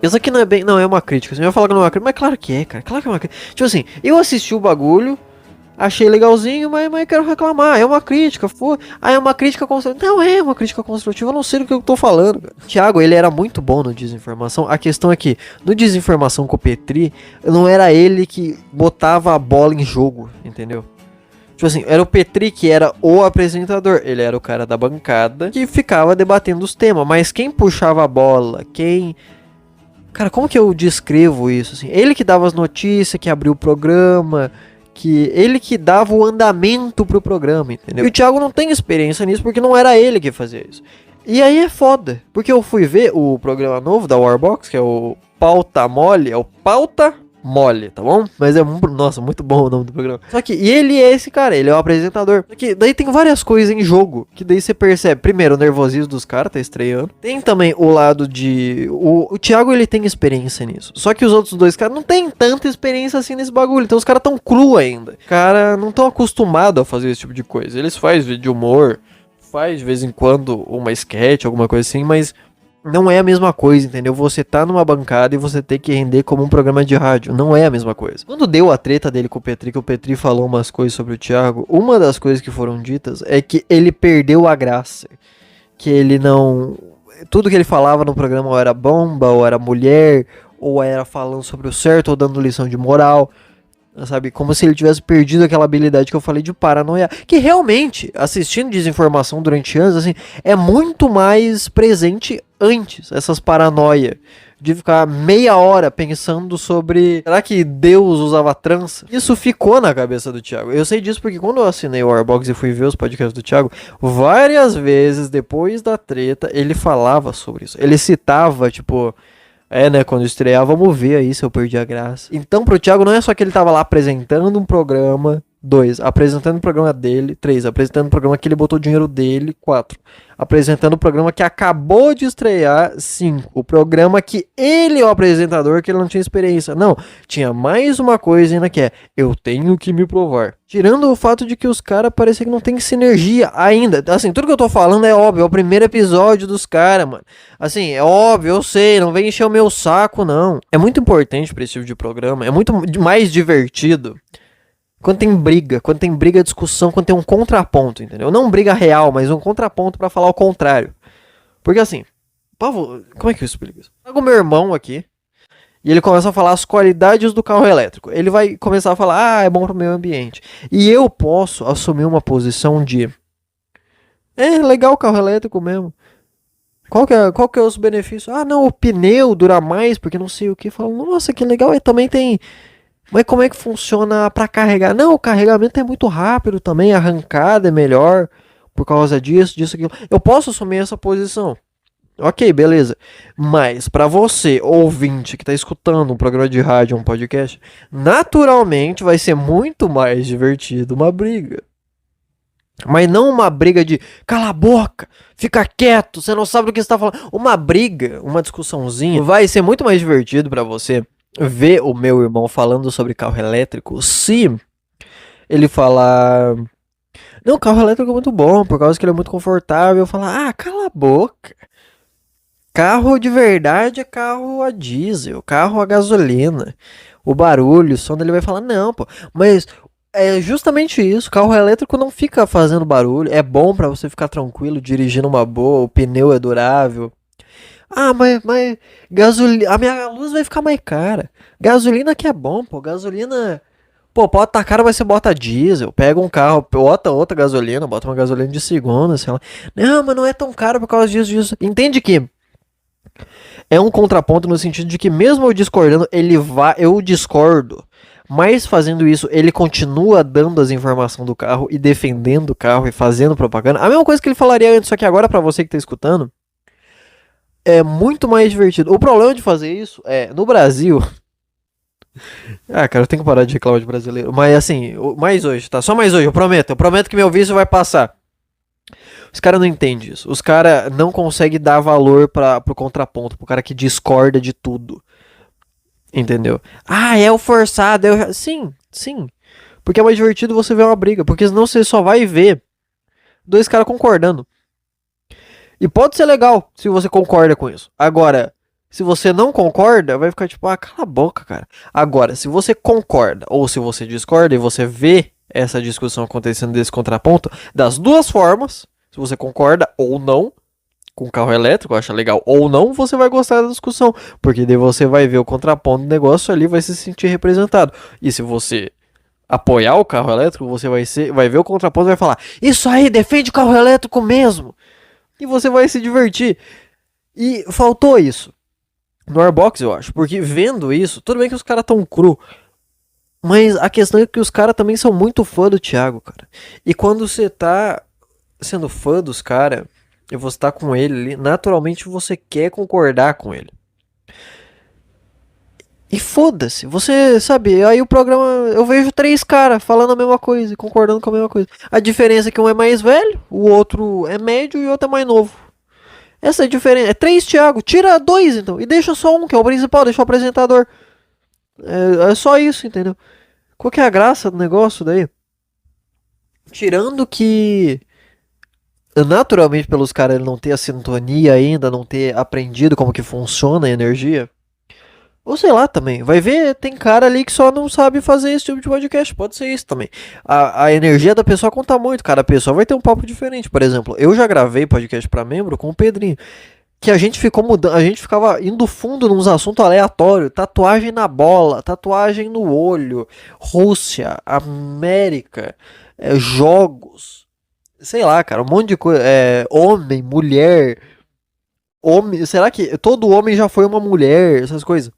Isso aqui não é bem... Não, é uma crítica. Você vai falar que não é uma crítica, mas claro que é, cara. Claro que é uma crítica. Tipo assim, eu assisti o bagulho, achei legalzinho, mas quero reclamar. É uma crítica, é uma crítica construtiva. Não é uma crítica construtiva, eu não sei do que eu tô falando, cara. O Thiago, ele era muito bom no Desinformação. A questão é que, no Desinformação com o Petri, não era ele que botava a bola em jogo, entendeu? Tipo assim, era o Petri que era o apresentador. Ele era o cara da bancada que ficava debatendo os temas. Mas quem puxava a bola, quem... Cara, como que eu descrevo isso, assim? Ele que dava as notícias, que abriu o programa, que ele que dava o andamento pro programa, entendeu? E o Thiago não tem experiência nisso porque não era ele que fazia isso. E aí é foda, porque eu fui ver o programa novo da Warbox, que é o Pauta Mole, é o Pauta Mole, tá bom? Mas é, nossa, muito bom o nome do programa. Só que, e ele é esse cara, ele é o apresentador. Só que daí tem várias coisas em jogo, que daí você percebe, primeiro, o nervosismo dos caras, tá estreando. Tem também o lado de... O Thiago, ele tem experiência nisso. Só que os outros dois caras não tem tanta experiência assim nesse bagulho, então os caras tão cru ainda. Os caras não tão acostumados a fazer esse tipo de coisa. Eles fazem vídeo de humor, faz de vez em quando uma sketch, alguma coisa assim, mas... Não é a mesma coisa, entendeu? Você tá numa bancada e você tem que render como um programa de rádio. Não é a mesma coisa. Quando deu a treta dele com o Petri, que o Petri falou umas coisas sobre o Thiago, uma das coisas que foram ditas é que ele perdeu a graça. Que ele não... Tudo que ele falava no programa ou era bomba, ou era mulher, ou era falando sobre o certo, ou dando lição de moral. Sabe, como se ele tivesse perdido aquela habilidade que eu falei de paranoia. Que realmente, assistindo Desinformação durante anos, assim, é muito mais presente antes, essas paranoia. De ficar meia hora pensando sobre... Será que Deus usava trança? Isso ficou na cabeça do Thiago. Eu sei disso porque quando eu assinei o Warbox e fui ver os podcasts do Thiago, várias vezes, depois da treta, ele falava sobre isso. Ele citava, tipo... né, quando estrear, vamos ver aí se eu perdi a graça. Então, pro Thiago, não é só que ele tava lá apresentando um programa. 2, apresentando o programa dele. 3, apresentando o programa que ele botou o dinheiro dele. 4, apresentando o programa que acabou de estrear. 5, o programa que ele é o apresentador, que ele não tinha experiência. Não, tinha mais uma coisa ainda que é, eu tenho que me provar. Tirando o fato de que os caras parecem que não tem sinergia ainda. Assim, tudo que eu tô falando é óbvio, é o primeiro episódio dos caras, mano. Assim, é óbvio, eu sei, não vem encher o meu saco, não. É muito importante pra esse tipo de programa, é muito mais divertido quando tem briga, discussão, quando tem um contraponto, entendeu? Não briga real, mas um contraponto pra falar o contrário. Porque assim, como é que eu explico isso? Pega o meu irmão aqui, e ele começa a falar as qualidades do carro elétrico. Ele vai começar a falar, é bom pro meio ambiente. E eu posso assumir uma posição de... É legal o carro elétrico mesmo. Qual que é os benefícios? Ah, não, o pneu dura mais, porque não sei o que. Fala, nossa, que legal. E também tem... Mas como é que funciona pra carregar? Não, o carregamento é muito rápido também, a arrancada é melhor por causa disso, aquilo. Eu posso assumir essa posição. Ok, beleza. Mas pra você, ouvinte, que tá escutando um programa de rádio, um podcast, naturalmente vai ser muito mais divertido uma briga. Mas não uma briga de cala a boca, fica quieto, você não sabe do que você tá falando. Uma briga, uma discussãozinha, vai ser muito mais divertido pra você ver o meu irmão falando sobre carro elétrico se ele falar... Não, carro elétrico é muito bom, por causa que ele é muito confortável. Falar, ah, cala a boca. Carro de verdade é carro a diesel, carro a gasolina. O barulho, o som dele vai falar, não, pô, mas é justamente isso, carro elétrico não fica fazendo barulho, é bom pra você ficar tranquilo, dirigindo uma boa, o pneu é durável. Ah, mas gasolina, a minha luz vai ficar mais cara. Gasolina que é bom, pô, gasolina... Pô, pode tá caro, mas você bota diesel, pega um carro, bota outra gasolina, bota uma gasolina de segunda, sei lá. Não, mas não é tão caro por causa disso. Entende que é um contraponto no sentido de que mesmo eu discordando, eu discordo. Mas fazendo isso, ele continua dando as informações do carro e defendendo o carro e fazendo propaganda. A mesma coisa que ele falaria antes, só que agora pra você que tá escutando, é muito mais divertido. O problema de fazer isso é, no Brasil... Ah, cara, eu tenho que parar de reclamar de brasileiro. Mas assim, mais hoje, tá? Só mais hoje, eu prometo. Eu prometo que meu vício vai passar. Os caras não entendem isso. Os caras não conseguem dar valor pro contraponto, pro cara que discorda de tudo. Entendeu? Ah, é o forçado. Sim, sim. Porque é mais divertido você ver uma briga. Porque senão você só vai ver dois caras concordando. E pode ser legal se você concorda com isso. Agora, Se você não concorda, vai ficar tipo, ah, cala a boca, cara. Agora, se você concorda ou se você discorda e você vê essa discussão acontecendo desse contraponto, das duas formas, se você concorda ou não com o carro elétrico, acha legal ou não, você vai gostar da discussão, porque daí você vai ver o contraponto do negócio ali, vai se sentir representado. E se você apoiar o carro elétrico, você vai ver o contraponto e vai falar: "Isso aí, defende o carro elétrico mesmo". E você vai se divertir. E faltou isso no Airbox, eu acho, porque vendo isso, tudo bem que os caras tão cru, mas a questão é que os caras também são muito fã do Thiago, cara. E quando você tá sendo fã dos caras, e você tá com ele ali, naturalmente você quer concordar com ele. E foda-se, você sabe, aí o programa, eu vejo três caras falando a mesma coisa, concordando com a mesma coisa. A diferença é que um é mais velho, o outro é médio e o outro é mais novo. Essa é a diferença. É três Thiago, tira dois então, e deixa só um, que é o principal, deixa o apresentador. É só isso, entendeu? Qual que é a graça do negócio daí? Tirando que naturalmente pelos caras não ter a sintonia ainda, não ter aprendido como que funciona a energia. Ou sei lá também, vai ver, tem cara ali que só não sabe fazer esse tipo de podcast, pode ser isso também. A energia da pessoa conta muito, cada pessoa vai ter um papo diferente. Por exemplo, eu já gravei podcast pra membro com o Pedrinho, que a gente ficou mudando, a gente ficava indo fundo nos assuntos aleatórios, tatuagem na bola, tatuagem no olho, Rússia, América, jogos, sei lá, cara, um monte de coisa, homem, mulher, homem, será que todo homem já foi uma mulher, essas coisas?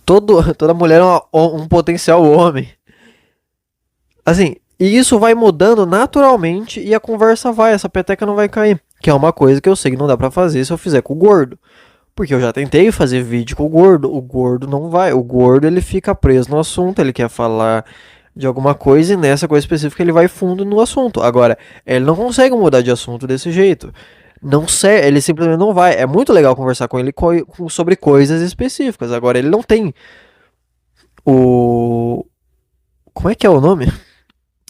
Toda mulher é um potencial homem. Assim, e isso vai mudando naturalmente e a conversa vai, essa peteca não vai cair. Que é uma coisa que eu sei que não dá pra fazer se eu fizer com o gordo. Porque eu já tentei fazer vídeo com o gordo não vai. O gordo ele fica preso no assunto, ele quer falar de alguma coisa e nessa coisa específica ele vai fundo no assunto. Agora, ele não consegue mudar de assunto desse jeito. Não sei, ele simplesmente não vai. É muito legal conversar com ele sobre coisas específicas. Agora, ele não tem o. Como é que é o nome?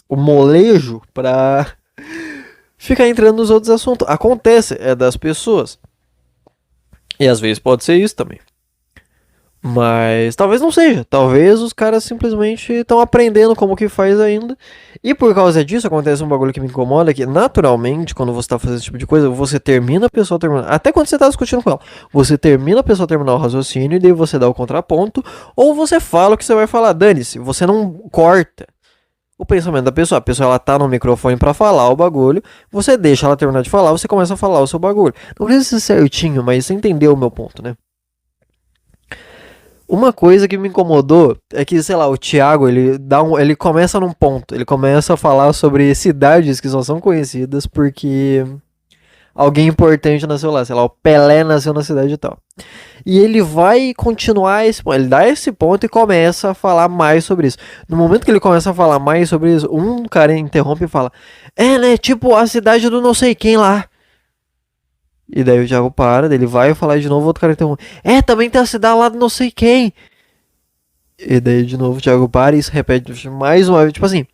O molejo pra ficar entrando nos outros assuntos. Acontece, é das pessoas. E às vezes pode ser isso também. Mas talvez não seja. Talvez os caras simplesmente estão aprendendo como que faz ainda. E por causa disso acontece um bagulho que me incomoda, que naturalmente, quando você tá fazendo esse tipo de coisa, você termina a pessoa terminar. Até quando você tá discutindo com ela. Você termina a pessoa terminar o raciocínio e daí você dá o contraponto. Ou você fala o que você vai falar. Dane-se, você não corta o pensamento da pessoa. A pessoa ela tá no microfone pra falar o bagulho. Você deixa ela terminar de falar, você começa a falar o seu bagulho. Não precisa ser certinho, mas você entendeu o meu ponto, né? Uma coisa que me incomodou é que, sei lá, o Thiago, ele começa num ponto, ele começa a falar sobre cidades que só são conhecidas porque alguém importante nasceu lá, sei lá, o Pelé nasceu na cidade e tal. E ele vai continuar esse ponto, ele dá esse ponto e começa a falar mais sobre isso. No momento que ele começa a falar mais sobre isso, um cara interrompe e fala: né, tipo a cidade do não sei quem lá. E daí o Thiago para, ele vai falar de novo, outro cara interrompe: também tem a cidade lá do não sei quem. E daí de novo o Thiago para e isso repete mais uma vez. Tipo assim,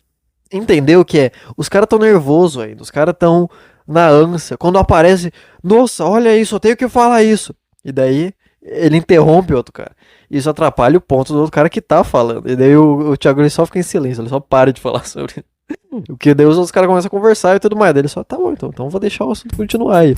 entendeu o que é? Os caras tão nervosos ainda, os caras tão na ânsia. Quando aparece, nossa, olha isso, eu tenho que falar isso. E daí ele interrompe o outro cara. Isso atrapalha o ponto do outro cara que tá falando. E daí o Thiago ele só fica em silêncio, ele só para de falar sobre isso. O que daí os outros caras começam a conversar e tudo mais. Daí ele só, tá bom, então vou deixar o assunto continuar aí.